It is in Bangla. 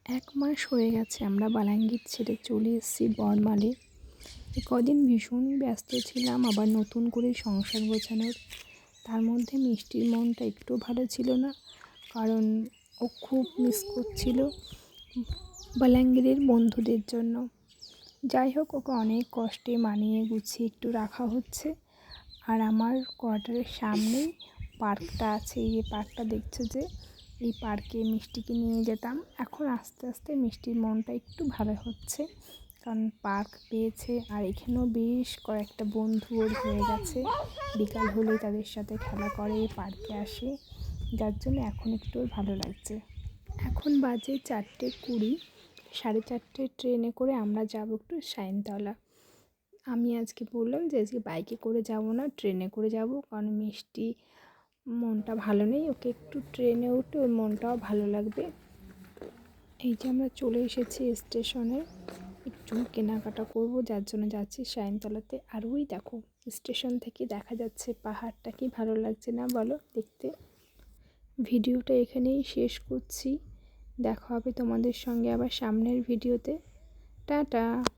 এক মাস হয়ে গেছে আমরা বালাঙ্গীর ছেড়ে চলে এসেছি বড়মালে। কদিন ভীষণই ব্যস্ত ছিলাম, আবার নতুন করে সংসার গোছানোর। তার মধ্যে মিষ্টির মনটা একটু ভালো ছিল না, কারণ ও খুব মিস করছিল বালাঙ্গীরের বন্ধুদের জন্য। যাই হোক, ওকে অনেক কষ্টে মানিয়ে গুছিয়ে একটু রাখা হচ্ছে। আর আমার কোয়ার্টারের সামনেই পার্কটা আছে, এই যে পার্কটা দেখছো, যে এই পার্কে মিষ্টিকে নিয়ে যেতাম। এখন আস্তে আস্তে মিষ্টির মনটা একটু ভালো হচ্ছে, কারণ পার্ক পেয়েছে আর এখানেও বেশ কয়েকটা বন্ধু ওর হয়ে গেছে। বিকাল হলে তাদের সাথে খেলা করে, পার্কে আসে, যার জন্য এখন একটু ওর ভালো লাগছে। এখন বাজে 4:20, 4:30 ট্রেনে করে আমরা যাব একটু সায়নতলা। আমি আজকে বললাম যে আজকে বাইকে করে যাব না, ট্রেনে করে যাব, কারণ মিষ্টি মনটা ভালো নেই, ওকে একটু ট্রেনে উঠে ওর মনটাও ভালো লাগবে। এই যে আমরা চলে এসেছি স্টেশনে, একটু কেনাকাটা করব, যার জন্য যাচ্ছি সায়নতলাতে। আর ওই দেখো, স্টেশন থেকে দেখা যাচ্ছে পাহাড়টা, কি ভালো লাগছে না বলো দেখতে। ভিডিওটা এখানেই শেষ করছি, দেখা হবে তোমাদের সঙ্গে আবার সামনের ভিডিওতে। টাটা।